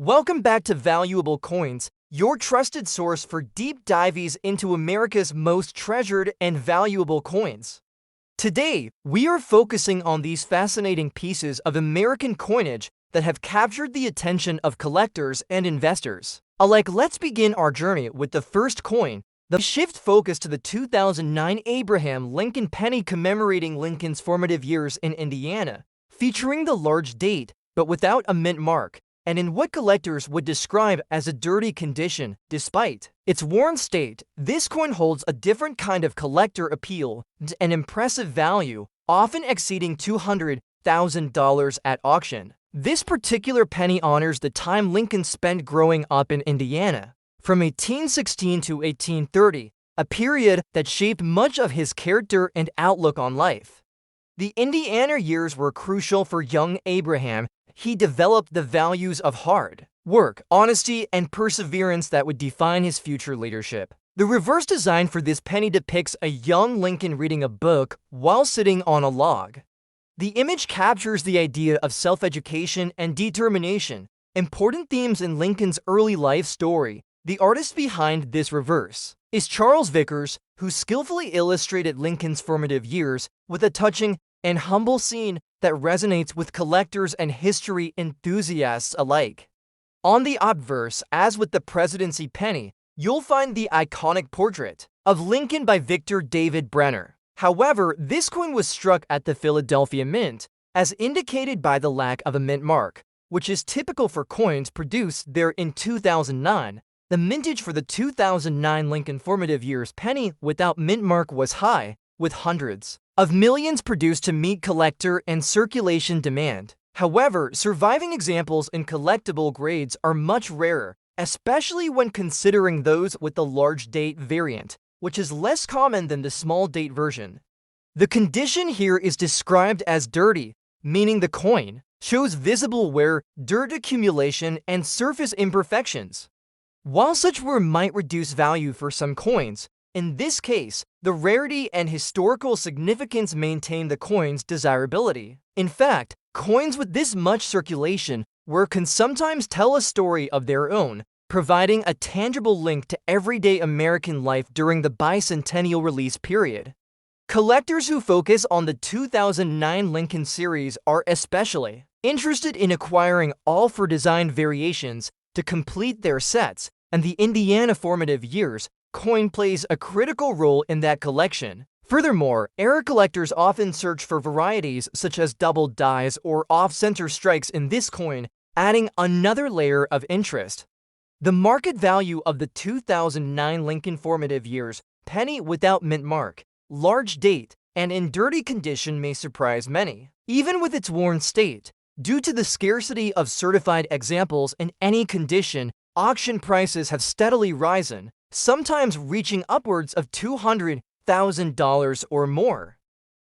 Welcome back to Valuable Coins, your trusted source for deep dives into America's most treasured and valuable coins. Today, we are focusing on these fascinating pieces of American coinage that have captured the attention of collectors and investors alike. Let's begin our journey with the first coin. The shift focus to the 2009 Abraham Lincoln penny commemorating Lincoln's formative years in Indiana, featuring the large date but without a mint mark, and in what collectors would describe as a dirty condition. Despite its worn state, this coin holds a different kind of collector appeal and an impressive value, often exceeding $200,000 at auction. This particular penny honors the time Lincoln spent growing up in Indiana, from 1816 to 1830, a period that shaped much of his character and outlook on life. The Indiana years were crucial for young Abraham. He developed the values of hard work, honesty, and perseverance that would define his future leadership. The reverse design for this penny depicts a young Lincoln reading a book while sitting on a log. The image captures the idea of self-education and determination, important themes in Lincoln's early life story. The artist behind this reverse is Charles Vickers, who skillfully illustrated Lincoln's formative years with a touching and humble scene that resonates with collectors and history enthusiasts alike. On the obverse, as with the Presidency penny, you'll find the iconic portrait of Lincoln by Victor David Brenner. However, this coin was struck at the Philadelphia Mint, as indicated by the lack of a mint mark, which is typical for coins produced there in 2009. The mintage for the 2009 Lincoln formative years penny without mint mark was high, with hundreds of millions produced to meet collector and circulation demand. However, surviving examples in collectible grades are much rarer, especially when considering those with the large date variant, which is less common than the small date version. The condition here is described as dirty, meaning the coin shows visible wear, dirt accumulation, and surface imperfections. While such wear might reduce value for some coins, in this case, the rarity and historical significance maintain the coin's desirability. In fact, coins with this much circulation can sometimes tell a story of their own, providing a tangible link to everyday American life during the bicentennial release period. Collectors who focus on the 2009 Lincoln series are especially interested in acquiring all for design variations to complete their sets, and the Indiana formative years coin plays a critical role in that collection. Furthermore, era collectors often search for varieties such as double dies or off-center strikes in this coin, adding another layer of interest. The market value of the 2009 Lincoln formative years penny without mint mark, large date, and in dirty condition may surprise many, even with its worn state. Due to the scarcity of certified examples in any condition, auction prices have steadily risen, sometimes reaching upwards of $200,000 or more.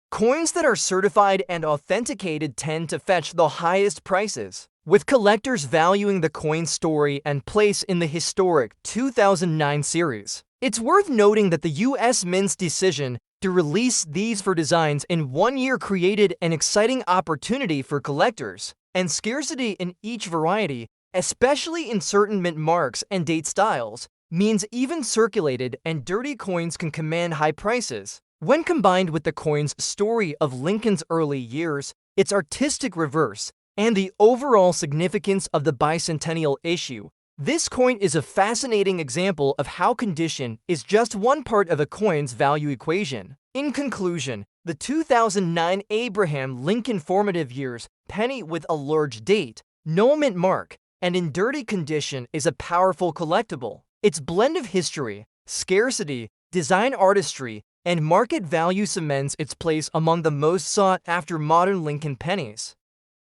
Coins that are certified and authenticated tend to fetch the highest prices, with collectors valuing the coin's story and place in the historic 2009 series. It's worth noting that the U.S. Mint's decision to release these for designs in 1 year created an exciting opportunity for collectors, and scarcity in each variety, especially in certain mint marks and date styles, means even circulated and dirty coins can command high prices. When combined with the coin's story of Lincoln's early years, its artistic reverse, and the overall significance of the bicentennial issue, this coin is a fascinating example of how condition is just one part of a coin's value equation. In conclusion, the 2009 Abraham Lincoln formative years penny with a large date, no mint mark, and in dirty condition is a powerful collectible. Its blend of history, scarcity, design artistry, and market value cements its place among the most sought-after modern Lincoln pennies.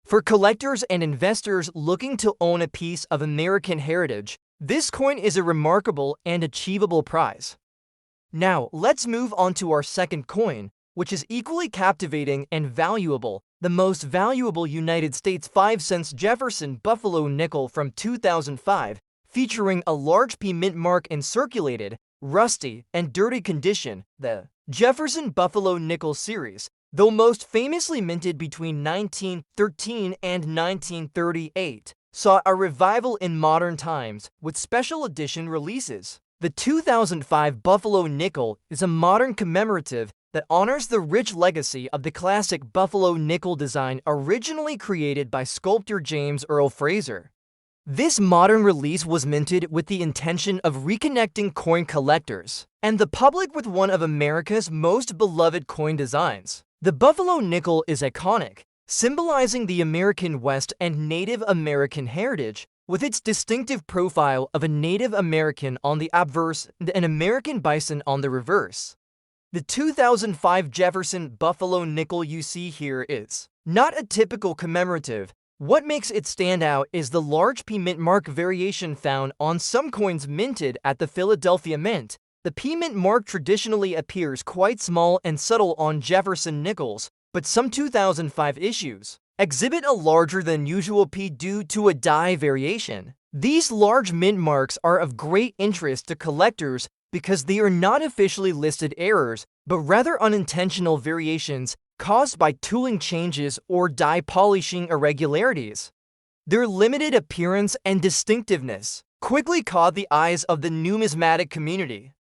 For collectors and investors looking to own a piece of American heritage, this coin is a remarkable and achievable prize. Now, let's move on to our second coin, which is equally captivating and valuable, the most valuable United States 5-cent Jefferson Buffalo nickel from 2005, featuring a large P mint mark in circulated, rusty, and dirty condition. The Jefferson Buffalo Nickel series, though most famously minted between 1913 and 1938, saw a revival in modern times with special edition releases. The 2005 Buffalo Nickel is a modern commemorative that honors the rich legacy of the classic Buffalo nickel design originally created by sculptor James Earl Fraser. This modern release was minted with the intention of reconnecting coin collectors and the public with one of America's most beloved coin designs. The Buffalo nickel is iconic, symbolizing the American West and Native American heritage, with its distinctive profile of a Native American on the obverse and an American bison on the reverse. The 2005 Jefferson Buffalo nickel you see here is not a typical commemorative. What makes it stand out is the large P mint mark variation found on some coins minted at the Philadelphia Mint. The P mint mark traditionally appears quite small and subtle on Jefferson nickels, but some 2005 issues exhibit a larger than usual P due to a die variation. These large mint marks are of great interest to collectors because they are not officially listed errors, but rather unintentional variations caused by tooling changes or die polishing irregularities. Their limited appearance and distinctiveness quickly caught the eyes of the numismatic community.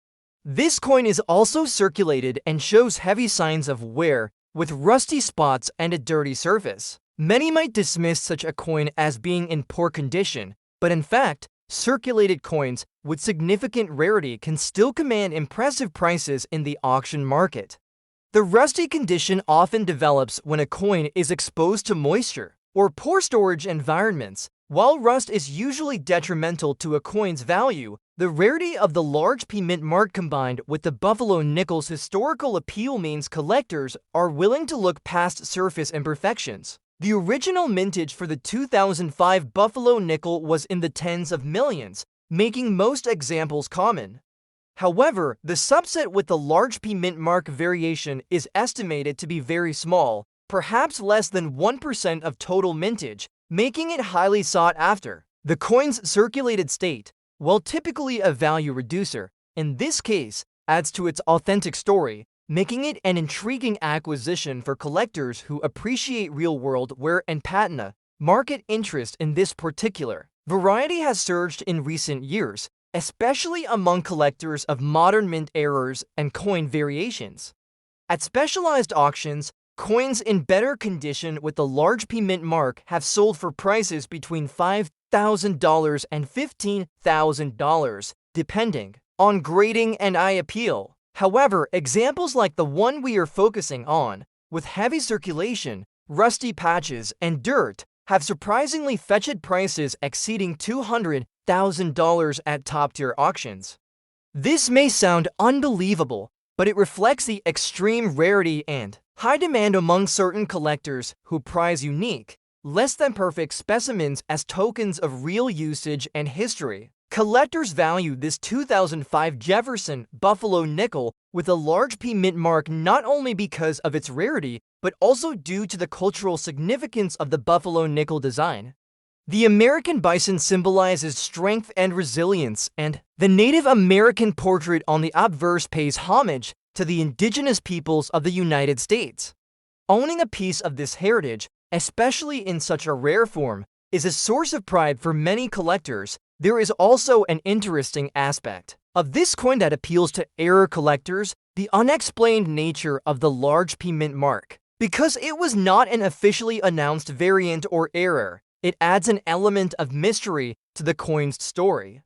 This coin is also circulated and shows heavy signs of wear, with rusty spots and a dirty surface. Many might dismiss such a coin as being in poor condition, but in fact, circulated coins with significant rarity can still command impressive prices in the auction market. The rusty condition often develops when a coin is exposed to moisture or poor storage environments. While rust is usually detrimental to a coin's value, the rarity of the large P mint mark combined with the Buffalo nickel's historical appeal means collectors are willing to look past surface imperfections. The original mintage for the 2005 Buffalo nickel was in the tens of millions, making most examples common. However, the subset with the large P mint mark variation is estimated to be very small, perhaps less than 1% of total mintage, making it highly sought after. The coin's circulated state, while typically a value reducer, in this case adds to its authentic story, making it an intriguing acquisition for collectors who appreciate real-world wear and patina. Market interest in this particular variety has surged in recent years, especially among collectors of modern mint errors and coin variations. At specialized auctions, coins in better condition with the large P mint mark have sold for prices between $5,000 and $15,000, depending on grading and eye appeal. However, examples like the one we are focusing on, with heavy circulation, rusty patches, and dirt, have surprisingly fetched prices exceeding $200,000 at top-tier auctions. This may sound unbelievable, but it reflects the extreme rarity and high demand among certain collectors who prize unique, less-than-perfect specimens as tokens of real usage and history. Collectors value this 2005 Jefferson Buffalo nickel with a large P mint mark not only because of its rarity, but also due to the cultural significance of the Buffalo nickel design. The American bison symbolizes strength and resilience, and the Native American portrait on the obverse pays homage to the indigenous peoples of the United States. Owning a piece of this heritage, especially in such a rare form, is a source of pride for many collectors. There is also an interesting aspect of this coin that appeals to error collectors: the unexplained nature of the large P mint mark. Because it was not an officially announced variant or error, it adds an element of mystery to the coin's story.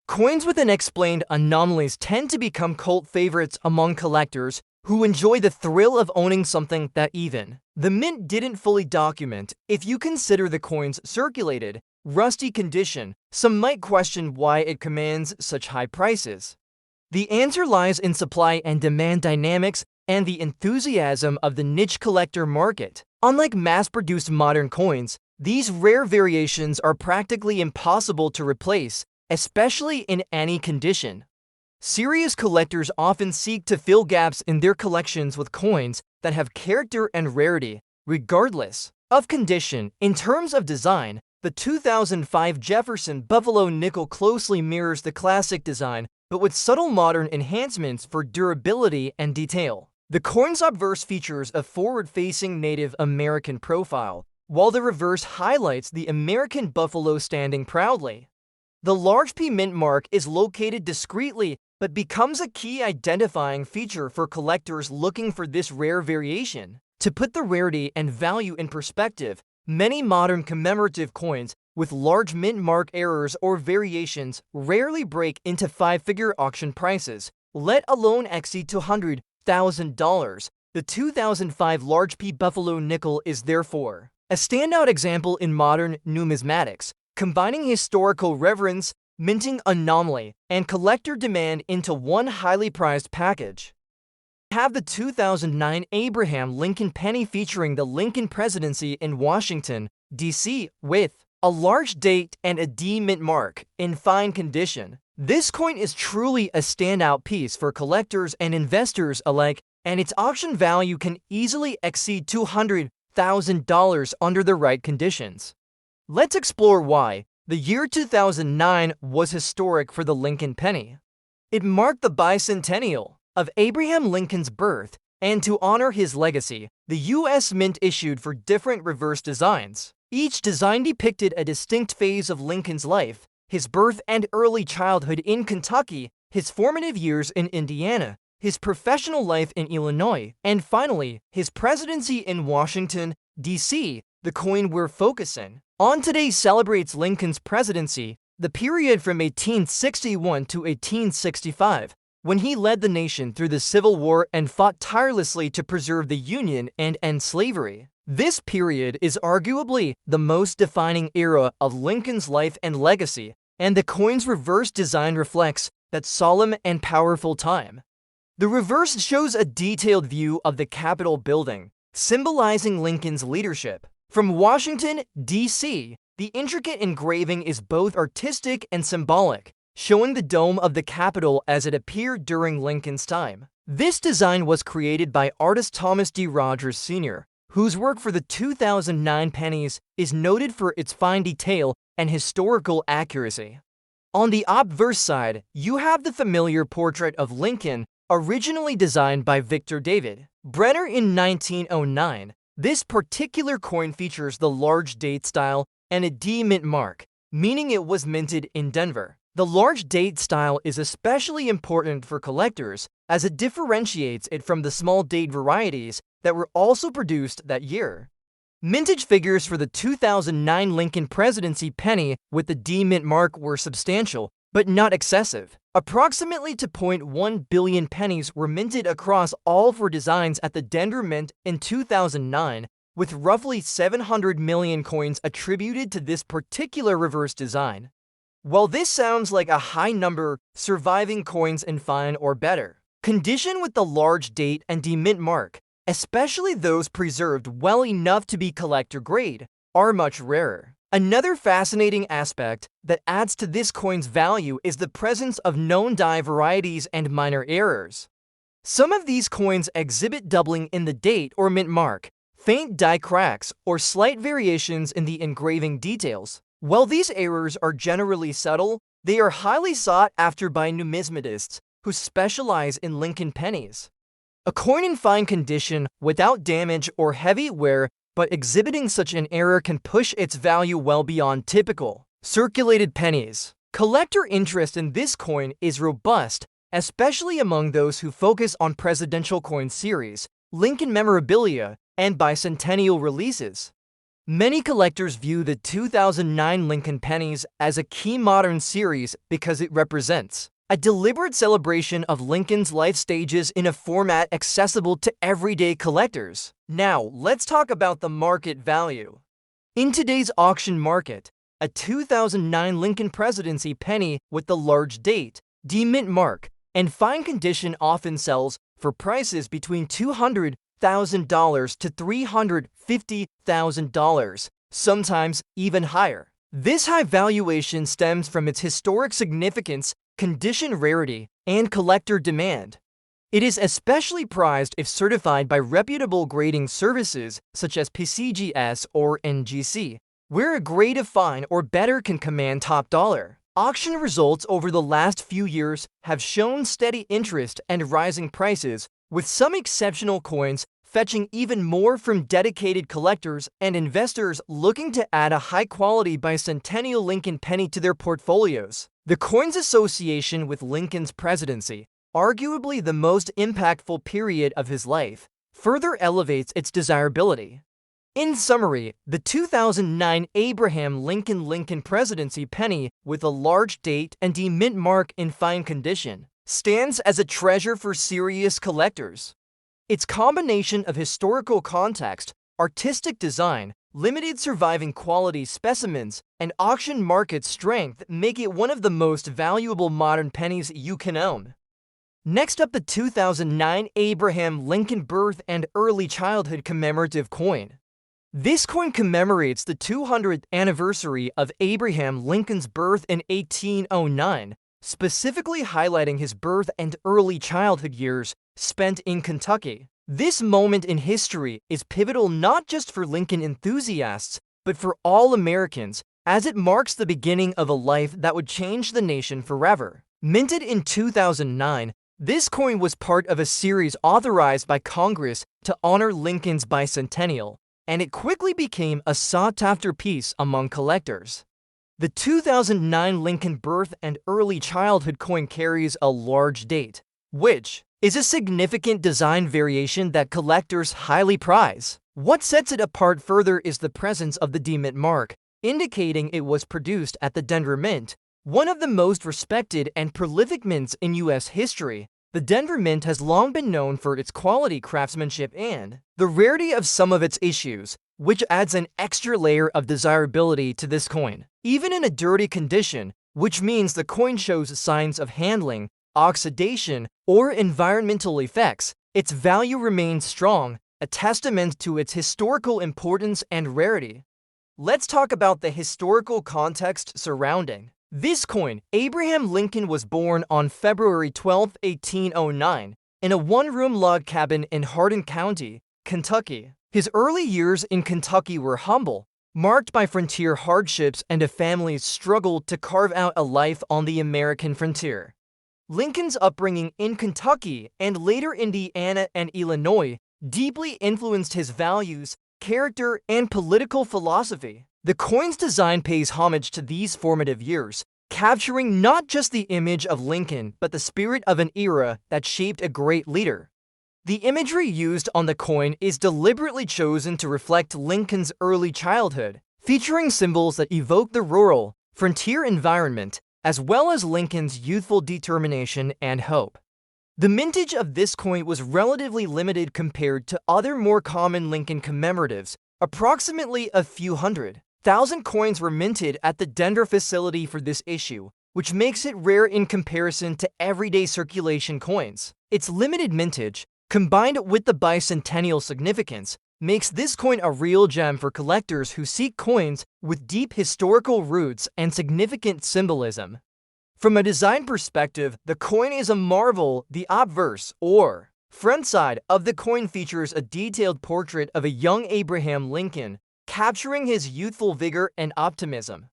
Coins with unexplained anomalies tend to become cult favorites among collectors who enjoy the thrill of owning something that even the mint didn't fully document. If you consider the coin's circulated, rusty condition, some might question why it commands such high prices. The answer lies in supply and demand dynamics and the enthusiasm of the niche collector market. Unlike mass-produced modern coins, these rare variations are practically impossible to replace, especially in any condition. Serious collectors often seek to fill gaps in their collections with coins that have character and rarity, regardless of condition. In terms of design, the 2005 Jefferson Buffalo nickel closely mirrors the classic design, but with subtle modern enhancements for durability and detail. The coin's obverse features a forward-facing Native American profile, while the reverse highlights the American buffalo standing proudly. The large P mint mark is located discreetly but becomes a key identifying feature for collectors looking for this rare variation. To put the rarity and value in perspective, many modern commemorative coins with large mint mark errors or variations rarely break into five-figure auction prices, let alone exceed $200,000. The 2005 large P Buffalo nickel is therefore a standout example in modern numismatics, combining historical reverence, minting anomaly, and collector demand into one highly prized package. Have the 2009 Abraham Lincoln penny featuring the Lincoln Presidency in Washington, D.C., with a large date and a D mint mark in fine condition. This coin is truly a standout piece for collectors and investors alike, and its auction value can easily exceed $200,000 under the right conditions. Let's explore why the year 2009 was historic for the Lincoln penny. It marked the bicentennial of Abraham Lincoln's birth, and to honor his legacy, the U.S. Mint issued four different reverse designs. Each design depicted a distinct phase of Lincoln's life: his birth and early childhood in Kentucky, his formative years in Indiana, his professional life in Illinois, and finally, his presidency in Washington, D.C. The coin we're focusing on today celebrates Lincoln's presidency, the period from 1861 to 1865, when he led the nation through the Civil War and fought tirelessly to preserve the Union and end slavery. This period is arguably the most defining era of Lincoln's life and legacy, and the coin's reverse design reflects that solemn and powerful time. The reverse shows a detailed view of the Capitol building, symbolizing Lincoln's leadership. From Washington, D.C., the intricate engraving is both artistic and symbolic, showing the dome of the Capitol as it appeared during Lincoln's time. This design was created by artist Thomas D. Rogers Sr., whose work for the 2009 pennies is noted for its fine detail and historical accuracy. On the obverse side, you have the familiar portrait of Lincoln, originally designed by Victor David Brenner in 1909. This particular coin features the large date style and a D mint mark, meaning it was minted in Denver. The large date style is especially important for collectors, as it differentiates it from the small date varieties that were also produced that year. Mintage figures for the 2009 Lincoln Presidency penny with the D mint mark were substantial, but not excessive. Approximately 2.1 billion pennies were minted across all four designs at the Denver Mint in 2009, with roughly 700 million coins attributed to this particular reverse design. While this sounds like a high number, surviving coins in fine or better condition with the large date and D mint mark, especially those preserved well enough to be collector grade, are much rarer. Another fascinating aspect that adds to this coin's value is the presence of known die varieties and minor errors. Some of these coins exhibit doubling in the date or mint mark, faint die cracks, or slight variations in the engraving details. While these errors are generally subtle, they are highly sought after by numismatists who specialize in Lincoln pennies. A coin in fine condition, without damage or heavy wear, but exhibiting such an error can push its value well beyond typical circulated pennies. Collector interest in this coin is robust, especially among those who focus on presidential coin series, Lincoln memorabilia, and bicentennial releases. Many collectors view the 2009 Lincoln pennies as a key modern series because it represents a deliberate celebration of Lincoln's life stages in a format accessible to everyday collectors. Now, let's talk about the market value. In today's auction market, a 2009 Lincoln Presidency penny with the large date, D mint mark, and fine condition often sells for prices between $200,000 to $350,000, sometimes even higher. This high valuation stems from its historic significance, condition rarity, and collector demand. It is especially prized if certified by reputable grading services such as PCGS or NGC, where a grade of fine or better can command top dollar. Auction results over the last few years have shown steady interest and rising prices, with some exceptional coins fetching even more from dedicated collectors and investors looking to add a high-quality bicentennial Lincoln penny to their portfolios. The coin's association with Lincoln's presidency, arguably the most impactful period of his life, further elevates its desirability. In summary, the 2009 Abraham Lincoln Presidency penny with a large date and mint mark in fine condition stands as a treasure for serious collectors. Its combination of historical context, artistic design, limited surviving quality specimens, and auction market strength make it one of the most valuable modern pennies you can own. Next up, the 2009 Abraham Lincoln Birth and Early Childhood Commemorative Coin. This coin commemorates the 200th anniversary of Abraham Lincoln's birth in 1809, specifically highlighting his birth and early childhood years spent in Kentucky. This moment in history is pivotal not just for Lincoln enthusiasts, but for all Americans, as it marks the beginning of a life that would change the nation forever. Minted in 2009, this coin was part of a series authorized by Congress to honor Lincoln's bicentennial, and it quickly became a sought-after piece among collectors. The 2009 Lincoln Birth and Early Childhood coin carries a large date, which is a significant design variation that collectors highly prize. What sets it apart further is the presence of the D-Mint mark, indicating it was produced at the Denver Mint, one of the most respected and prolific mints in U.S. history. The Denver Mint has long been known for its quality craftsmanship and the rarity of some of its issues, which adds an extra layer of desirability to this coin. Even in a dirty condition, which means the coin shows signs of handling, oxidation, or environmental effects, its value remains strong, a testament to its historical importance and rarity. Let's talk about the historical context surrounding this coin. Abraham Lincoln was born on February 12, 1809, in a one-room log cabin in Hardin County, Kentucky. His early years in Kentucky were humble, marked by frontier hardships and a family's struggle to carve out a life on the American frontier. Lincoln's upbringing in Kentucky and later Indiana and Illinois deeply influenced his values, character, and political philosophy. The coin's design pays homage to these formative years, capturing not just the image of Lincoln but the spirit of an era that shaped a great leader. The imagery used on the coin is deliberately chosen to reflect Lincoln's early childhood, featuring symbols that evoke the rural, frontier environment, as well as Lincoln's youthful determination and hope. The mintage of this coin was relatively limited compared to other more common Lincoln commemoratives. Approximately a few 100,000 coins were minted at the Denver facility for this issue, which makes it rare in comparison to everyday circulation coins. Its limited mintage, combined with the bicentennial significance, makes this coin a real gem for collectors who seek coins with deep historical roots and significant symbolism. From a design perspective, the coin is a marvel. The obverse, or front side, of the coin features a detailed portrait of a young Abraham Lincoln, capturing his youthful vigor and optimism.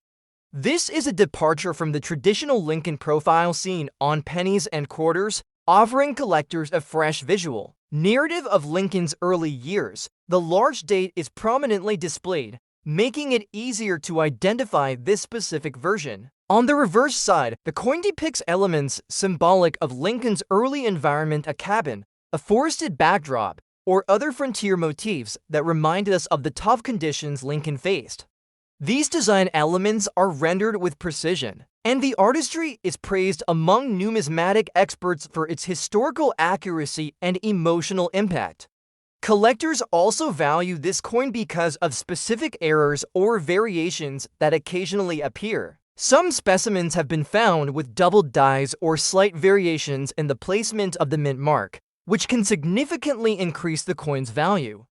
This is a departure from the traditional Lincoln profile seen on pennies and quarters, offering collectors a fresh visual narrative of Lincoln's early years. The large date is prominently displayed, making it easier to identify this specific version. On the reverse side, the coin depicts elements symbolic of Lincoln's early environment: a cabin, a forested backdrop, or other frontier motifs that remind us of the tough conditions Lincoln faced. These design elements are rendered with precision, and the artistry is praised among numismatic experts for its historical accuracy and emotional impact. Collectors also value this coin because of specific errors or variations that occasionally appear. Some specimens have been found with doubled dies or slight variations in the placement of the mint mark, which can significantly increase the coin's value.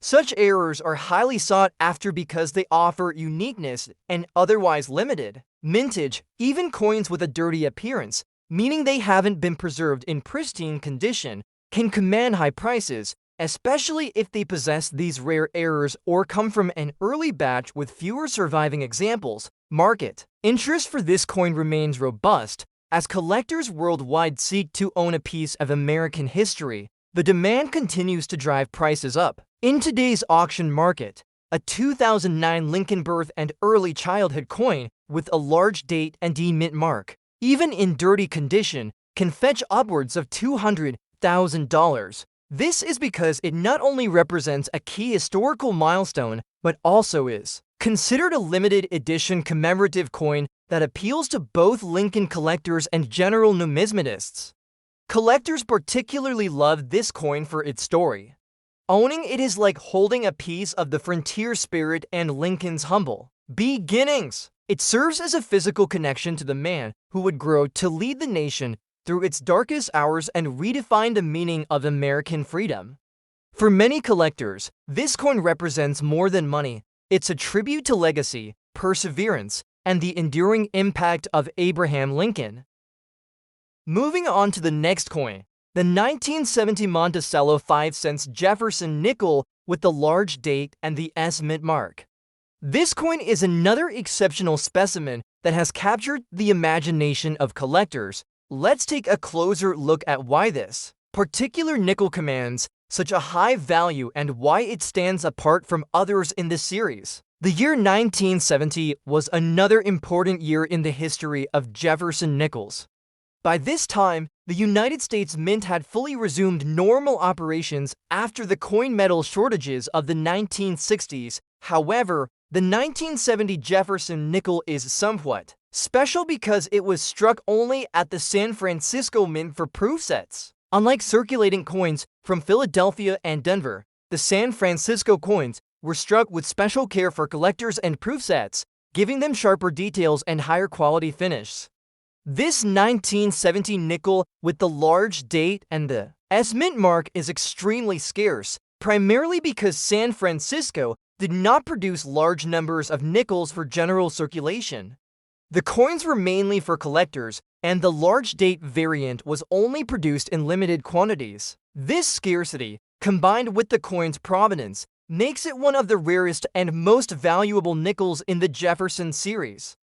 Such errors are highly sought after because they offer uniqueness and otherwise limited mintage. Even coins with a dirty appearance, meaning they haven't been preserved in pristine condition, can command high prices, especially if they possess these rare errors or come from an early batch with fewer surviving examples. Market interest for this coin remains robust, as collectors worldwide seek to own a piece of American history The demand continues to drive prices up. In today's auction market, a 2009 Lincoln birth and early childhood coin with a large date and D mint mark, even in dirty condition, can fetch upwards of $200,000. This is because it not only represents a key historical milestone, but also is considered a limited edition commemorative coin that appeals to both Lincoln collectors and general numismatists. Collectors particularly love this coin for its story. Owning it is like holding a piece of the frontier spirit and Lincoln's humble beginnings. It serves as a physical connection to the man who would grow to lead the nation through its darkest hours and redefine the meaning of American freedom. For many collectors, this coin represents more than money. It's a tribute to legacy, perseverance, and the enduring impact of Abraham Lincoln. Moving on to the next coin, the 1970 Monticello 5-cent Jefferson nickel with the large date and the S mint mark. This coin is another exceptional specimen that has captured the imagination of collectors. Let's take a closer look at why this particular nickel commands such a high value and why it stands apart from others in this series. The year 1970 was another important year in the history of Jefferson nickels. By this time, the United States Mint had fully resumed normal operations after the coin metal shortages of the 1960s. However, the 1970 Jefferson nickel is somewhat special because it was struck only at the San Francisco Mint for proof sets. Unlike circulating coins from Philadelphia and Denver, the San Francisco coins were struck with special care for collectors and proof sets, giving them sharper details and higher quality finishes. This 1970 nickel with the large date and the S mint mark is extremely scarce, primarily because San Francisco did not produce large numbers of nickels for general circulation. The coins were mainly for collectors, and the large date variant was only produced in limited quantities. This scarcity, combined with the coin's provenance, makes it one of the rarest and most valuable nickels in the Jefferson series.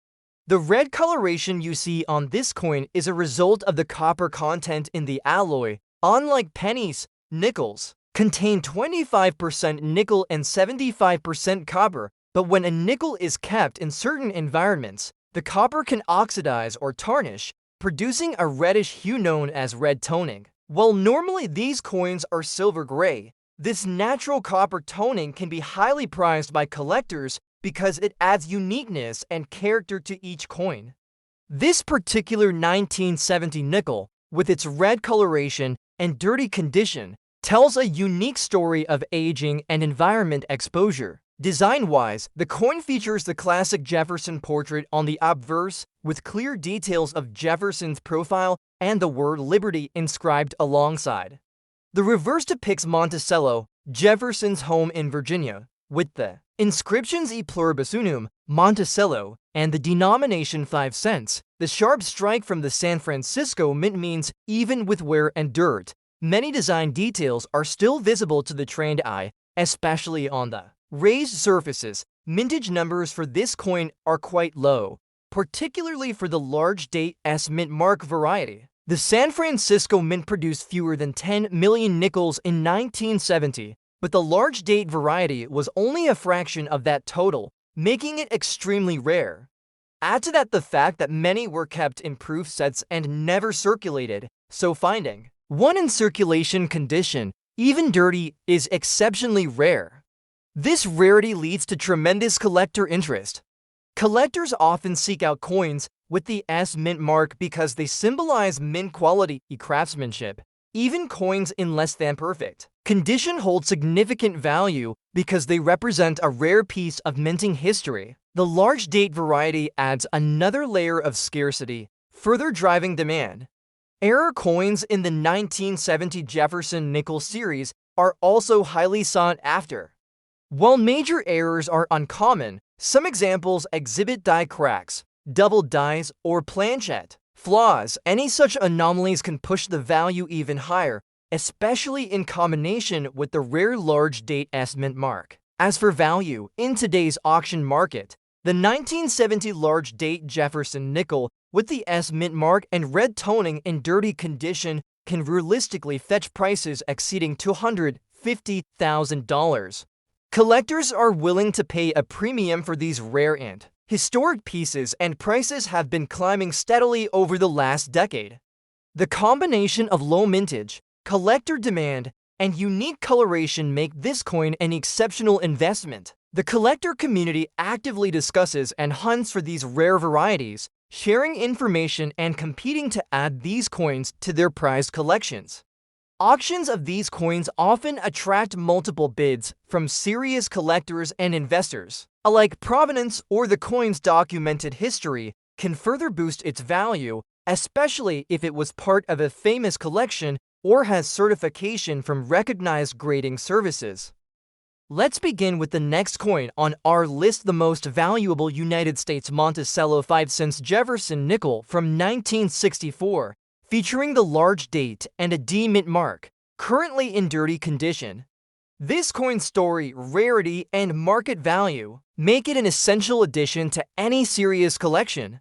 The red coloration you see on this coin is a result of the copper content in the alloy. Unlike pennies, nickels contain 25% nickel and 75% copper, but when a nickel is kept in certain environments, the copper can oxidize or tarnish, producing a reddish hue known as red toning. While normally these coins are silver gray, this natural copper toning can be highly prized by collectors because it adds uniqueness and character to each coin. This particular 1970 nickel, with its red coloration and dirty condition, tells a unique story of aging and environment exposure. Design-wise, the coin features the classic Jefferson portrait on the obverse with clear details of Jefferson's profile and the word Liberty inscribed alongside. The reverse depicts Monticello, Jefferson's home in Virginia, with the inscriptions E pluribus unum, Monticello, and the denomination 5 cents. The sharp strike from the San Francisco Mint means even with wear and dirt, many design details are still visible to the trained eye, especially on the raised surfaces. Mintage numbers for this coin are quite low, particularly for the large date S mint mark variety. The San Francisco Mint produced fewer than 10 million nickels in 1970, but the large date variety was only a fraction of that total, making it extremely rare. Add to that the fact that many were kept in proof sets and never circulated, so finding one in circulation condition, even dirty, is exceptionally rare. This rarity leads to tremendous collector interest. Collectors often seek out coins with the S mint mark because they symbolize mint quality craftsmanship. Even coins in less than perfect condition hold significant value because they represent a rare piece of minting history. The large date variety adds another layer of scarcity, further driving demand. Error coins in the 1970 Jefferson nickel series are also highly sought after. While major errors are uncommon, some examples exhibit die cracks, double dies, or planchette flaws. Any such anomalies can push the value even higher, especially in combination with the rare large date S mint mark. As for value, in today's auction market, the 1970 large date Jefferson nickel with the S mint mark and red toning in dirty condition can realistically fetch prices exceeding $250,000. Collectors are willing to pay a premium for these rare and historic pieces, and prices have been climbing steadily over the last decade. The combination of low mintage, collector demand, and unique coloration make this coin an exceptional investment. The collector community actively discusses and hunts for these rare varieties, sharing information and competing to add these coins to their prized collections. Auctions of these coins often attract multiple bids from serious collectors and investors. Alike, provenance or the coin's documented history can further boost its value, especially if it was part of a famous collection or has certification from recognized grading services. Let's begin with the next coin on our list, the most valuable United States Monticello 5-cent Jefferson nickel from 1964, featuring the large date and a D mint mark, currently in dirty condition. This coin's story, rarity, and market value make it an essential addition to any serious collection.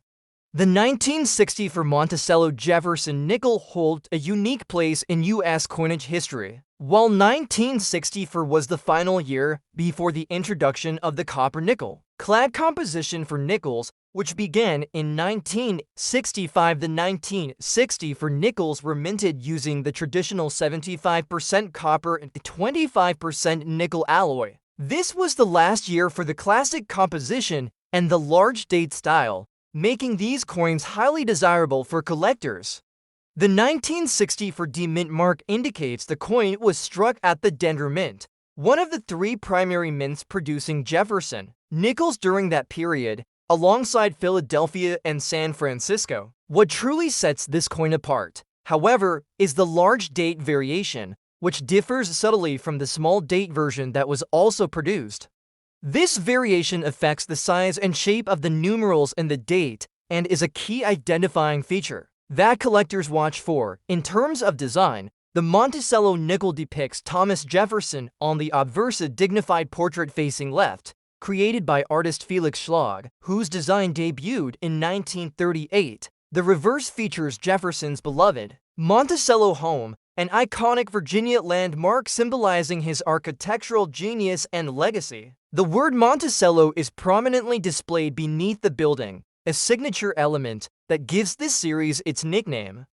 The 1964 Monticello Jefferson nickel holds a unique place in U.S. coinage history. While 1964 was the final year before the introduction of the copper nickel clad composition for nickels, which began in 1965, the 1964 nickels were minted using the traditional 75% copper and 25% nickel alloy. This was the last year for the classic composition and the large date style, making these coins highly desirable for collectors. The 1964 D mint mark indicates the coin was struck at the Denver Mint, one of the three primary mints producing Jefferson nickels during that period, alongside Philadelphia and San Francisco. What truly sets this coin apart, however, is the large date variation, which differs subtly from the small date version that was also produced. This variation affects the size and shape of the numerals in the date and is a key identifying feature that collectors watch for. In terms of design, the Monticello nickel depicts Thomas Jefferson on the obverse, a dignified portrait facing left, created by artist Felix Schlag, whose design debuted in 1938. The reverse features Jefferson's beloved Monticello home, an iconic Virginia landmark symbolizing his architectural genius and legacy. The word Monticello is prominently displayed beneath the building, a signature element that gives this series its nickname.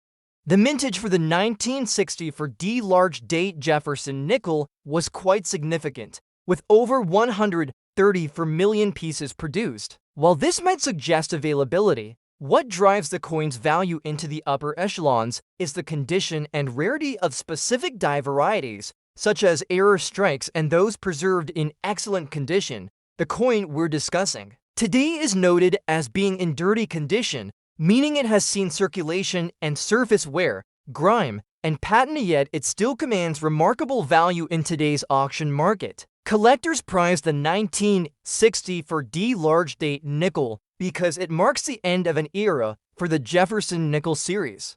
The mintage for the 1964 D large date Jefferson nickel was quite significant, with over 134 million pieces produced. While this might suggest availability, what drives the coin's value into the upper echelons is the condition and rarity of specific die varieties, such as error strikes and those preserved in excellent condition. The coin we're discussing today is noted as being in dirty condition, meaning it has seen circulation and surface wear, grime, and patina, yet it still commands remarkable value in today's auction market. Collectors prize the 1964 D large date nickel because it marks the end of an era for the Jefferson nickel series.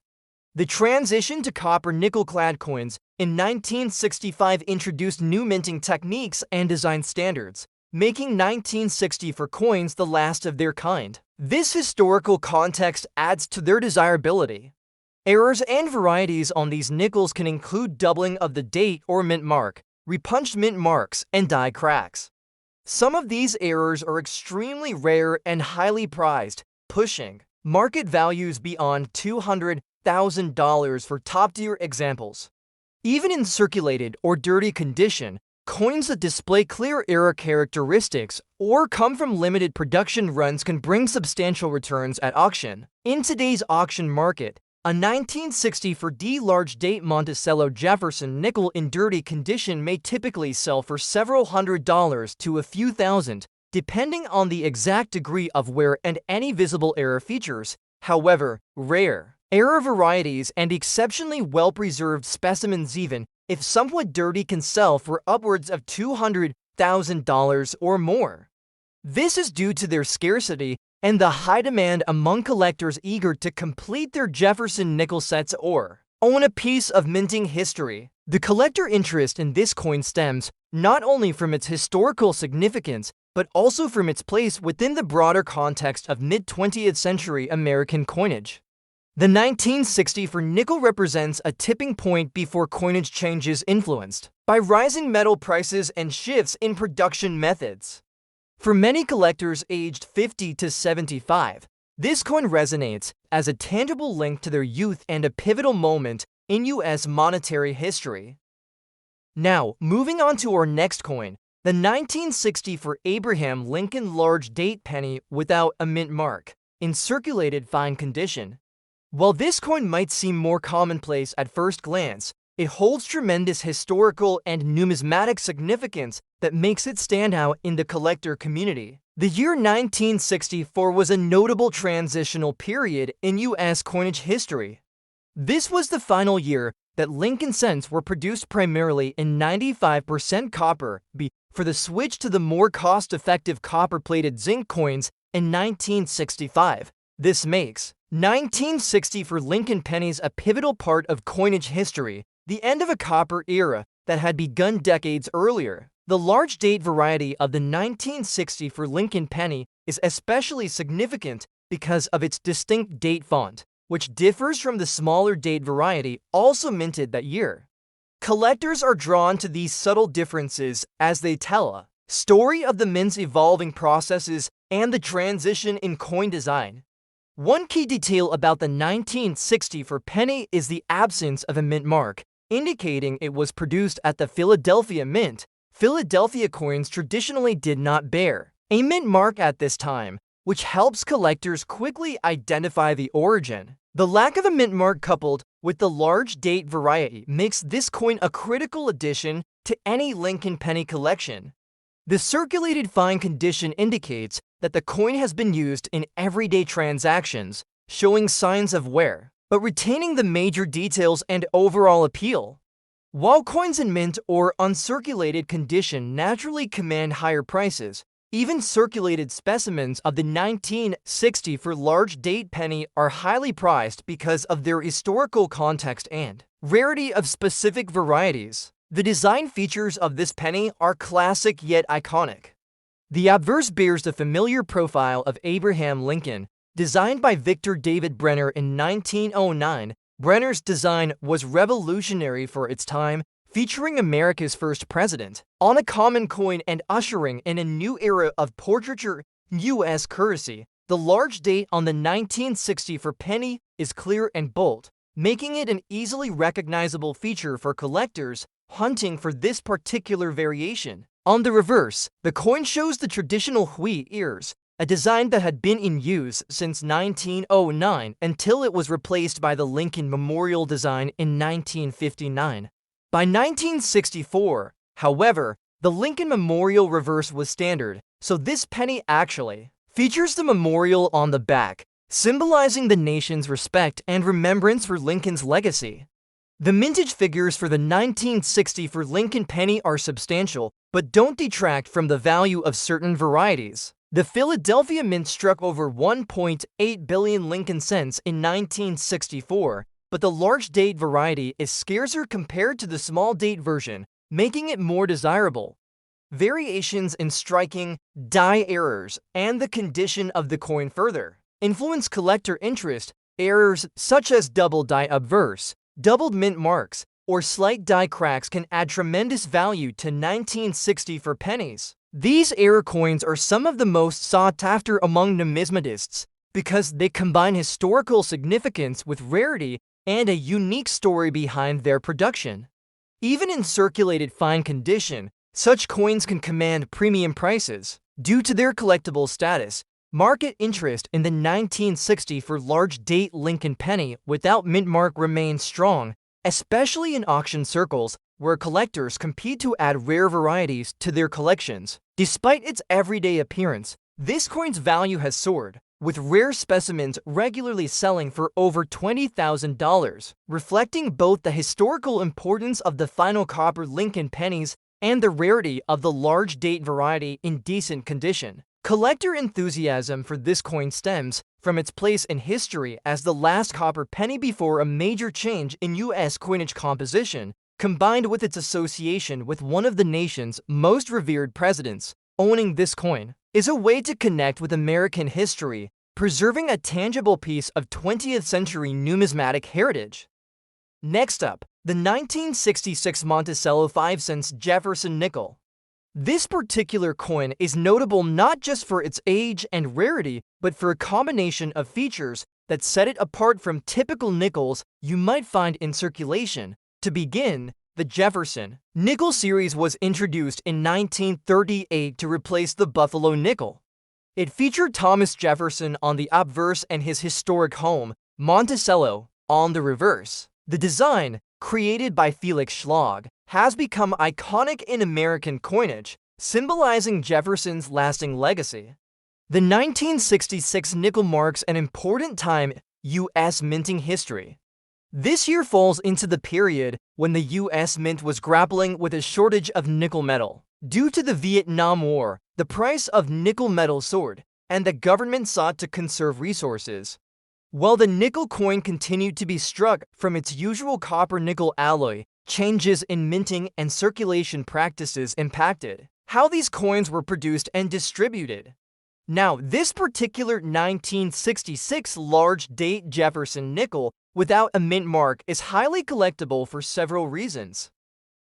The transition to copper nickel-clad coins in 1965 introduced new minting techniques and design standards, making 1964 coins the last of their kind. This historical context adds to their desirability. Errors and varieties on these nickels can include doubling of the date or mint mark, repunched mint marks, and die cracks. Some of these errors are extremely rare and highly prized, pushing market values beyond $200,000 for top-tier examples. Even in circulated or dirty condition, coins that display clear error characteristics or come from limited production runs can bring substantial returns at auction. In today's auction market, a 1964 D large date Monticello Jefferson nickel in dirty condition may typically sell for several $100s to a few thousand, depending on the exact degree of wear and any visible error features. However, rare error varieties and exceptionally well-preserved specimens, even if somewhat dirty, can sell for upwards of $200,000 or more. This is due to their scarcity and the high demand among collectors eager to complete their Jefferson nickel sets or own a piece of minting history. The collector interest in this coin stems not only from its historical significance, but also from its place within the broader context of mid-20th century American coinage. The 1960 for nickel represents a tipping point before coinage changes influenced by rising metal prices and shifts in production methods. For many collectors aged 50 to 75, this coin resonates as a tangible link to their youth and a pivotal moment in U.S. monetary history. Now, moving on to our next coin, the 1960 for Abraham Lincoln large date penny without a mint mark, in circulated fine condition. While this coin might seem more commonplace at first glance, it holds tremendous historical and numismatic significance that makes it stand out in the collector community. The year 1964 was a notable transitional period in U.S. coinage history. This was the final year that Lincoln cents were produced primarily in 95% copper for the switch to the more cost-effective copper-plated zinc coins in 1965. This makes 1960 for Lincoln pennies a pivotal part of coinage history, the end of a copper era that had begun decades earlier. The large date variety of the 1960 for Lincoln penny is especially significant because of its distinct date font, which differs from the smaller date variety also minted that year. Collectors are drawn to these subtle differences as they tell a story of the mint's evolving processes and the transition in coin design. One key detail about the 1960 for penny is the absence of a mint mark, indicating it was produced at the Philadelphia Mint. Philadelphia coins traditionally did not bear a mint mark at this time, which helps collectors quickly identify the origin. The lack of a mint mark coupled with the large date variety makes this coin a critical addition to any Lincoln penny collection. The circulated fine condition indicates that the coin has been used in everyday transactions, showing signs of wear, but retaining the major details and overall appeal. While coins in mint or uncirculated condition naturally command higher prices, even circulated specimens of the 1960 for large date penny are highly prized because of their historical context and rarity of specific varieties. The design features of this penny are classic yet iconic. The obverse bears the familiar profile of Abraham Lincoln, designed by Victor David Brenner in 1909. Brenner's design was revolutionary for its time, featuring America's first president on a common coin and ushering in a new era of portraiture U.S. currency. The large date on the 1960 for penny is clear and bold, making it an easily recognizable feature for collectors hunting for this particular variation. On the reverse, the coin shows the traditional Hui ears, a design that had been in use since 1909 until it was replaced by the Lincoln Memorial design in 1959. By 1964, however, the Lincoln Memorial reverse was standard, so this penny actually features the memorial on the back, symbolizing the nation's respect and remembrance for Lincoln's legacy. The mintage figures for the 1960 for Lincoln penny are substantial, but don't detract from the value of certain varieties. The Philadelphia Mint struck over 1.8 billion Lincoln cents in 1964, but the large date variety is scarcer compared to the small date version, making it more desirable. Variations in striking, die errors, and the condition of the coin further influence collector interest. Errors such as double die obverse, doubled mint marks, or slight die cracks can add tremendous value to 1960 for pennies. These error coins are some of the most sought after among numismatists because they combine historical significance with rarity and a unique story behind their production. Even in circulated fine condition, such coins can command premium prices. Due to their collectible status, market interest in the 1960 for large date Lincoln penny without mint mark remains strong, especially in auction circles where collectors compete to add rare varieties to their collections. Despite its everyday appearance, this coin's value has soared, with rare specimens regularly selling for over $20,000, reflecting both the historical importance of the final copper Lincoln pennies and the rarity of the large date variety in decent condition. Collector enthusiasm for this coin stems from its place in history as the last copper penny before a major change in U.S. coinage composition, combined with its association with one of the nation's most revered presidents. Owning this coin is a way to connect with American history preserving a tangible piece of 20th century numismatic heritage. Next up, the 1966 Monticello 5 cents Jefferson nickel. This particular coin is notable not just for its age and rarity, but for a combination of features that set it apart from typical nickels you might find in circulation. To begin, the Jefferson nickel series was introduced in 1938 to replace the Buffalo nickel. It featured Thomas Jefferson on the obverse and his historic home, Monticello, on the reverse. The design, created by Felix Schlag, has become iconic in American coinage, symbolizing Jefferson's lasting legacy. The 1966 nickel marks an important time in U.S. minting history. This year falls into the period when the U.S. Mint was grappling with a shortage of nickel metal. Due to the Vietnam War, the price of nickel metal soared, and the government sought to conserve resources. While the nickel coin continued to be struck from its usual copper-nickel alloy, changes in minting and circulation practices impacted how these coins were produced and distributed. Now, this particular 1966 large-date Jefferson nickel without a mint mark is highly collectible for several reasons.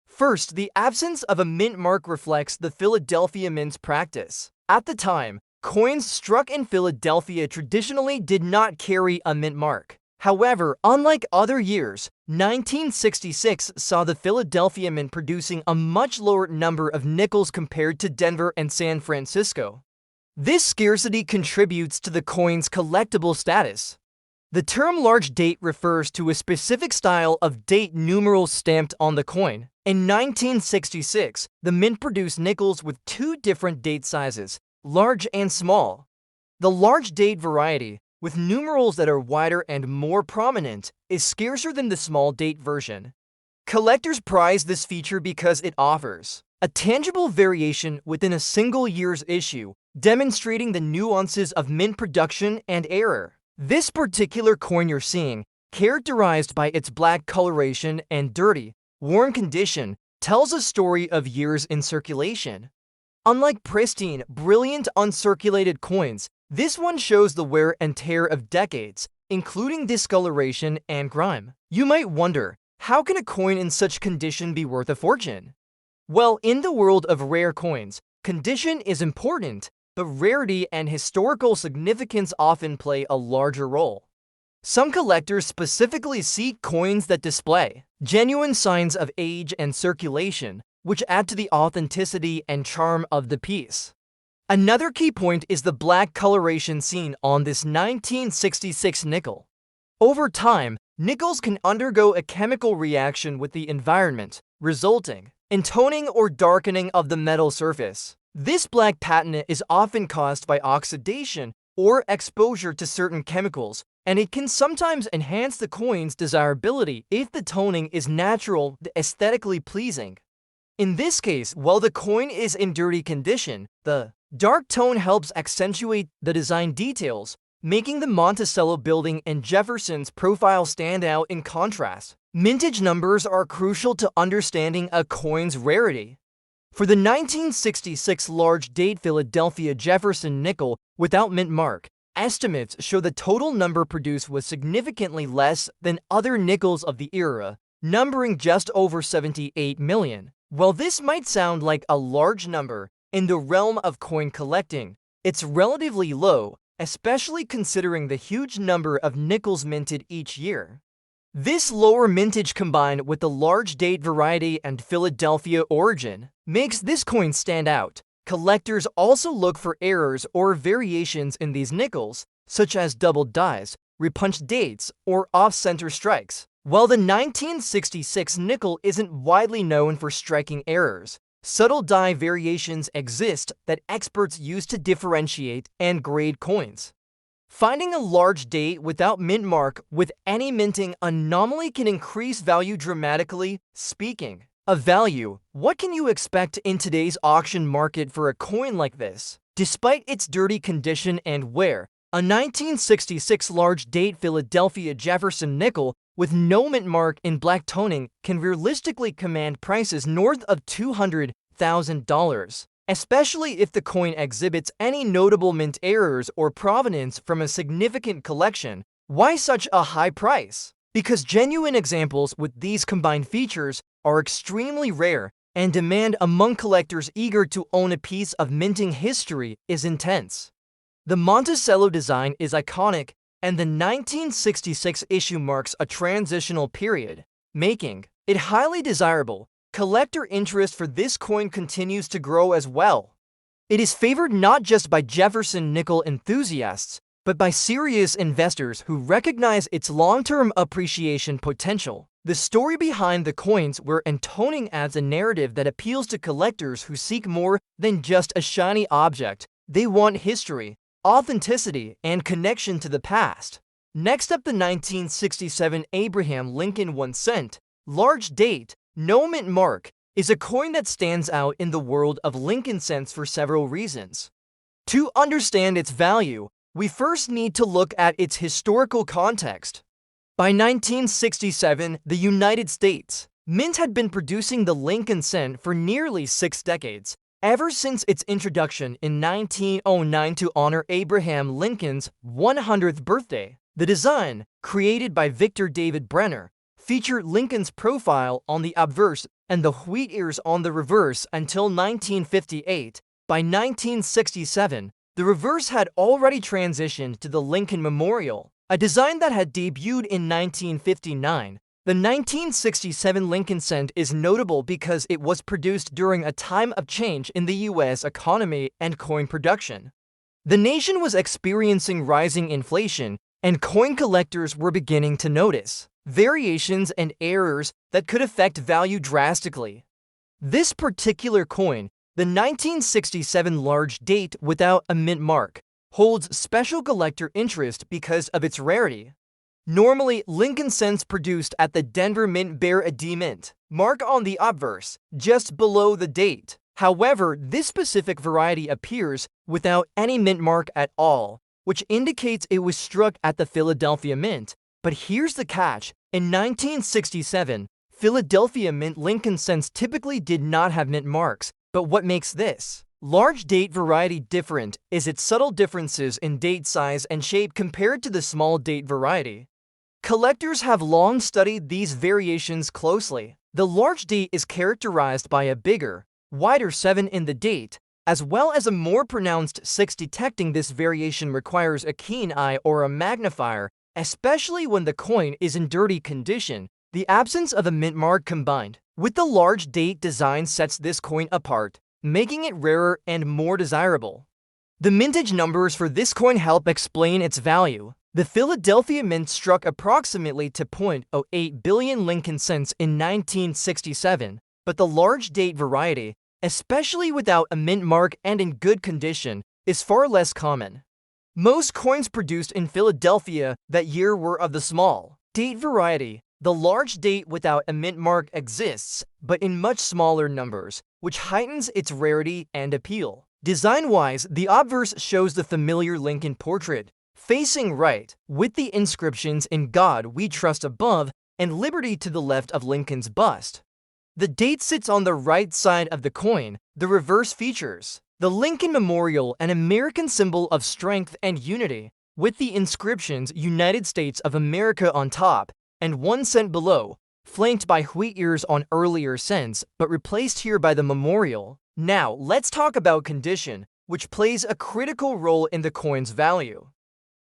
First, the absence of a mint mark reflects the Philadelphia Mint's practice. At the time, coins struck in Philadelphia traditionally did not carry a mint mark. However, unlike other years, 1966 saw the Philadelphia Mint producing a much lower number of nickels compared to Denver and San Francisco. This scarcity contributes to the coin's collectible status. The term large date refers to a specific style of date numerals stamped on the coin. In 1966, the Mint produced nickels with two different date sizes, large and small. The large date variety, with numerals that are wider and more prominent, is scarcer than the small date version. Collectors prize this feature because it offers a tangible variation within a single year's issue, demonstrating the nuances of mint production and error. This particular coin you're seeing, characterized by its black coloration and dirty, worn condition, tells a story of years in circulation. Unlike pristine, brilliant uncirculated coins, this one shows the wear and tear of decades, including discoloration and grime. You might wonder, how can a coin in such condition be worth a fortune? Well, in the world of rare coins, condition is important, but rarity and historical significance often play a larger role. Some collectors specifically seek coins that display genuine signs of age and circulation, which add to the authenticity and charm of the piece. Another key point is the black coloration seen on this 1966 nickel. Over time, nickels can undergo a chemical reaction with the environment, resulting in toning or darkening of the metal surface. This black patina is often caused by oxidation or exposure to certain chemicals, and it can sometimes enhance the coin's desirability if the toning is natural and aesthetically pleasing. In this case, while the coin is in dirty condition, the dark tone helps accentuate the design details, making the Monticello building and Jefferson's profile stand out in contrast. Mintage numbers are crucial to understanding a coin's rarity. For the 1966 large-date Philadelphia Jefferson nickel without mint mark, estimates show the total number produced was significantly less than other nickels of the era, numbering just over 78 million. While this might sound like a large number, in the realm of coin collecting, it's relatively low, especially considering the huge number of nickels minted each year. This lower mintage combined with the large date variety and Philadelphia origin makes this coin stand out. Collectors also look for errors or variations in these nickels, such as doubled dies, repunched dates, or off-center strikes. While the 1966 nickel isn't widely known for striking errors, subtle die variations exist that experts use to differentiate and grade coins. Finding a large date without mint mark with any minting anomaly can increase value dramatically. Speaking of value, what can you expect in today's auction market for a coin like this? Despite its dirty condition and wear, a 1966 large date Philadelphia Jefferson nickel with no mint mark in black toning can realistically command prices north of $200,000. especially if the coin exhibits any notable mint errors or provenance from a significant collection. Why such a high price? Because genuine examples with these combined features are extremely rare, and demand among collectors eager to own a piece of minting history is intense. The Monticello design is iconic, and the 1966 issue marks a transitional period, making it highly desirable. Collector interest for this coin continues to grow as well. It is favored not just by Jefferson nickel enthusiasts, but by serious investors who recognize its long-term appreciation potential. The story behind the coins where intoning adds a narrative that appeals to collectors who seek more than just a shiny object. They want history, authenticity, and connection to the past. Next up, the 1967 Abraham Lincoln 1 cent, large date, no mint mark, is a coin that stands out in the world of Lincoln cents for several reasons. To understand its value, we first need to look at its historical context. By 1967, the United States Mint had been producing the Lincoln cent for nearly 6 decades, ever since its introduction in 1909 to honor Abraham Lincoln's 100th birthday. The design, created by Victor David Brenner, featured Lincoln's profile on the obverse and the wheat ears on the reverse until 1958. By 1967, the reverse had already transitioned to the Lincoln Memorial, a design that had debuted in 1959. The 1967 Lincoln cent is notable because it was produced during a time of change in the U.S. economy and coin production. The nation was experiencing rising inflation, and coin collectors were beginning to notice variations and errors that could affect value drastically. This particular coin, the 1967 large date without a mint mark, holds special collector interest because of its rarity. Normally, Lincoln cents produced at the Denver Mint bear a D mint mark on the obverse, just below the date. However, this specific variety appears without any mint mark at all, which indicates it was struck at the Philadelphia Mint. But here's the catch. In 1967, Philadelphia Mint Lincoln cents typically did not have mint marks. But what makes this large date variety different is its subtle differences in date size and shape compared to the small date variety. Collectors have long studied these variations closely. The large date is characterized by a bigger, wider 7 in the date, as well as a more pronounced 6. Detecting this variation requires a keen eye or a magnifier, especially when the coin is in dirty condition. The absence of a mint mark combined with the large date design sets this coin apart, making it rarer and more desirable. The mintage numbers for this coin help explain its value. The Philadelphia Mint struck approximately to 0.08 billion Lincoln cents in 1967, but the large date variety, especially without a mint mark and in good condition, is far less common. Most coins produced in Philadelphia that year were of the small date variety. The large date without a mint mark exists, but in much smaller numbers, which heightens its rarity and appeal. Design-wise, the obverse shows the familiar Lincoln portrait, facing right, with the inscriptions "In God We Trust" above and "Liberty" to the left of Lincoln's bust. The date sits on the right side of the coin. The reverse features the Lincoln Memorial, an American symbol of strength and unity, with the inscriptions "United States of America" on top and 1 cent below, flanked by wheat ears on earlier cents, but replaced here by the memorial. Now, let's talk about condition, which plays a critical role in the coin's value.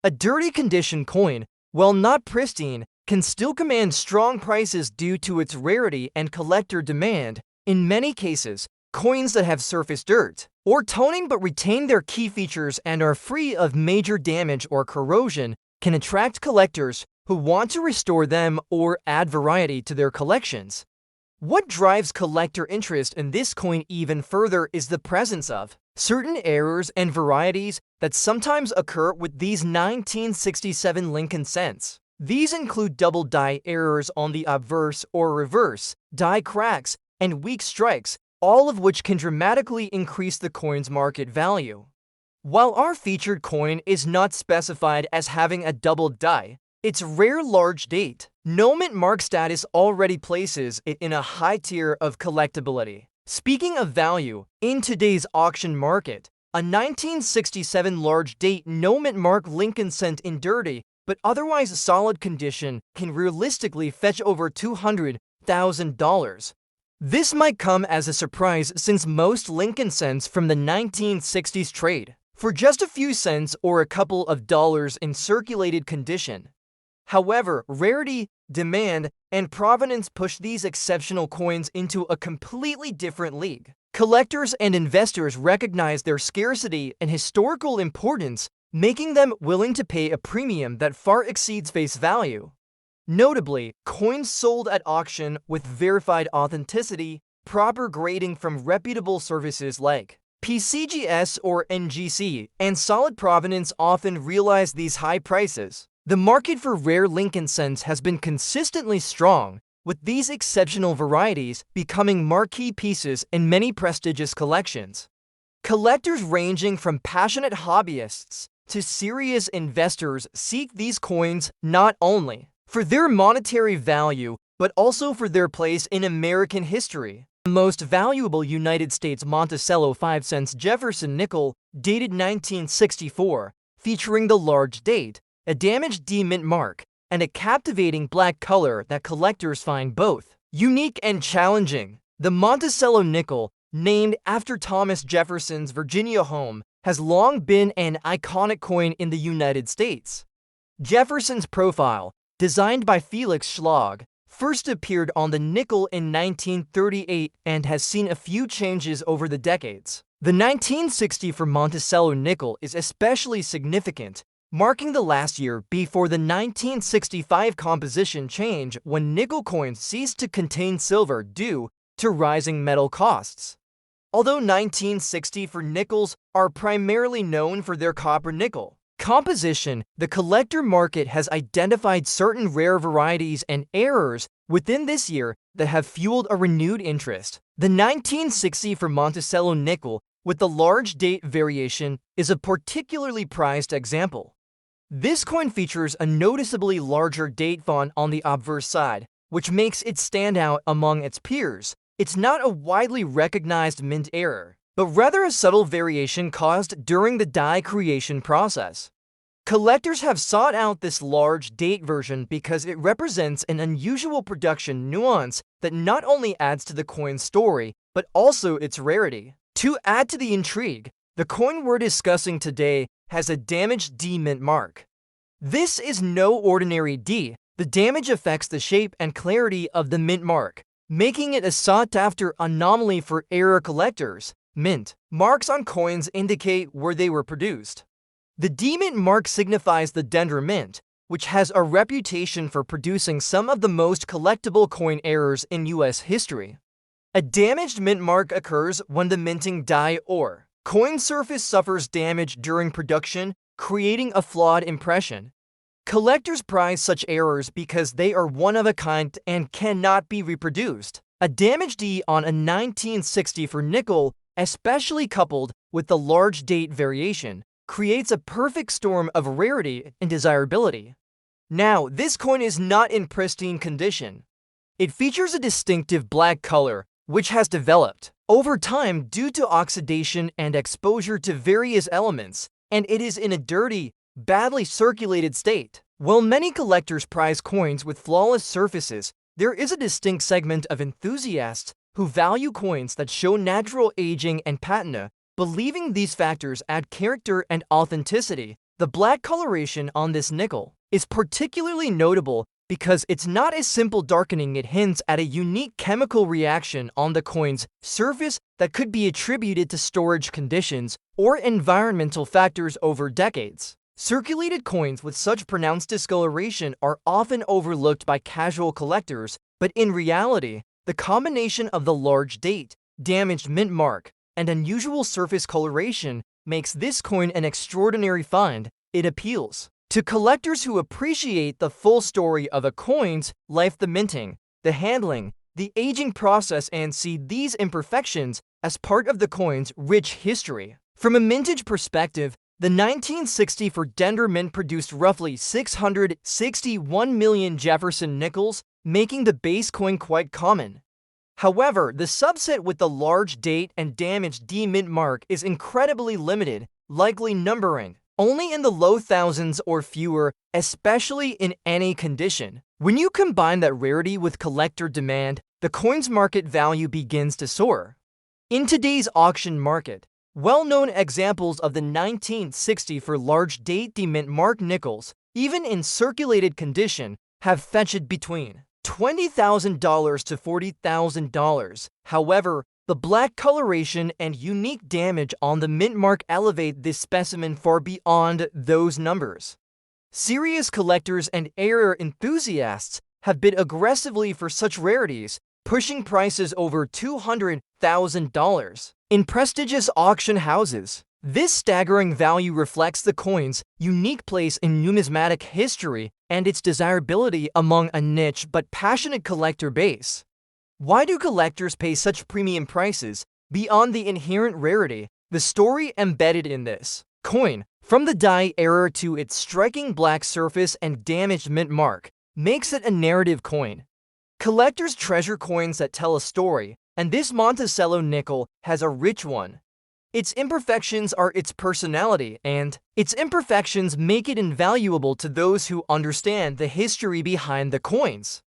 A dirty condition coin, while not pristine, can still command strong prices due to its rarity and collector demand. In many cases, coins that have surface dirt or toning but retain their key features and are free of major damage or corrosion can attract collectors who want to restore them or add variety to their collections. What drives collector interest in this coin even further is the presence of certain errors and varieties that sometimes occur with these 1967 Lincoln cents. These include double die errors on the obverse or reverse, die cracks, and weak strikes, all of which can dramatically increase the coin's market value. While our featured coin is not specified as having a double die, its rare large date, no mint mark status already places it in a high tier of collectability. Speaking of value, in today's auction market, a 1967 large date no mint mark Lincoln cent in dirty but otherwise solid condition can realistically fetch over $200,000. This might come as a surprise since most Lincoln cents from the 1960s trade for just a few cents or a couple of dollars in circulated condition. However, rarity, demand, and provenance push these exceptional coins into a completely different league. Collectors and investors recognize their scarcity and historical importance, making them willing to pay a premium that far exceeds face value. Notably, coins sold at auction with verified authenticity, proper grading from reputable services like PCGS or NGC, and solid provenance often realize these high prices. The market for rare Lincoln cents has been consistently strong, with these exceptional varieties becoming marquee pieces in many prestigious collections. Collectors ranging from passionate hobbyists to serious investors seek these coins not only for their monetary value, but also for their place in American history. The most valuable United States Monticello 5 cents Jefferson nickel, dated 1964, featuring the large date, a damaged D mint mark, and a captivating black color that collectors find both unique and challenging. The Monticello nickel, named after Thomas Jefferson's Virginia home, has long been an iconic coin in the United States. Jefferson's profile, designed by Felix Schlag, first appeared on the nickel in 1938 and has seen a few changes over the decades. The 1960 for Monticello nickel is especially significant, marking the last year before the 1965 composition change when nickel coins ceased to contain silver due to rising metal costs. Although 1960 for nickels are primarily known for their copper-nickel composition, the collector market has identified certain rare varieties and errors within this year that have fueled a renewed interest. The 1960 for Monticello nickel with the large date variation is a particularly prized example. This coin features a noticeably larger date font on the obverse side, which makes it stand out among its peers. It's not a widely recognized mint error, but rather a subtle variation caused during the die creation process. Collectors have sought out this large date version because it represents an unusual production nuance that not only adds to the coin's story, but also its rarity. To add to the intrigue, the coin we're discussing today has a damaged D mint mark. This is no ordinary D. The damage affects the shape and clarity of the mint mark, making it a sought-after anomaly for error collectors. Mint marks on coins indicate where they were produced. The D mint mark signifies the Denver Mint, which has a reputation for producing some of the most collectible coin errors in U.S. history. A damaged mint mark occurs when the minting die or coin surface suffers damage during production, creating a flawed impression. Collectors prize such errors because they are one of a kind and cannot be reproduced. A damaged D on a 1960 for nickel, especially coupled with the large date variation, creates a perfect storm of rarity and desirability. Now, this coin is not in pristine condition. It features a distinctive black color, which has developed over time due to oxidation and exposure to various elements, and it is in a dirty, badly circulated state. While many collectors prize coins with flawless surfaces, there is a distinct segment of enthusiasts who value coins that show natural aging and patina, believing these factors add character and authenticity. The black coloration on this nickel is particularly notable because it's not a simple darkening. It hints at a unique chemical reaction on the coin's surface that could be attributed to storage conditions or environmental factors over decades. Circulated coins with such pronounced discoloration are often overlooked by casual collectors, but in reality, the combination of the large date, damaged mint mark, and unusual surface coloration makes this coin an extraordinary find. It appeals to collectors who appreciate the full story of a coin's life, the minting, the handling, the aging process, and see these imperfections as part of the coin's rich history. From a mintage perspective, the 1960 for Denver Mint produced roughly 661 million Jefferson nickels, making the base coin quite common. However, the subset with the large date and damaged D mint mark is incredibly limited, likely numbering only in the low thousands or fewer, especially in any condition. When you combine that rarity with collector demand, the coin's market value begins to soar. In today's auction market, well-known examples of the 1960 for large date D mint mark nickels, even in circulated condition, have fetched between $20,000 to $40,000. However, the black coloration and unique damage on the mint mark elevate this specimen far beyond those numbers. Serious collectors and error enthusiasts have bid aggressively for such rarities, pushing prices over $200,000 in prestigious auction houses. This staggering value reflects the coin's unique place in numismatic history and its desirability among a niche but passionate collector base. Why do collectors pay such premium prices? Beyond the inherent rarity, the story embedded in this coin, from the die era to its striking black surface and damaged mint mark, makes it a narrative coin. Collectors treasure coins that tell a story, and this Monticello nickel has a rich one. Its imperfections are its personality, and its imperfections make it invaluable to those who understand the history behind the coins.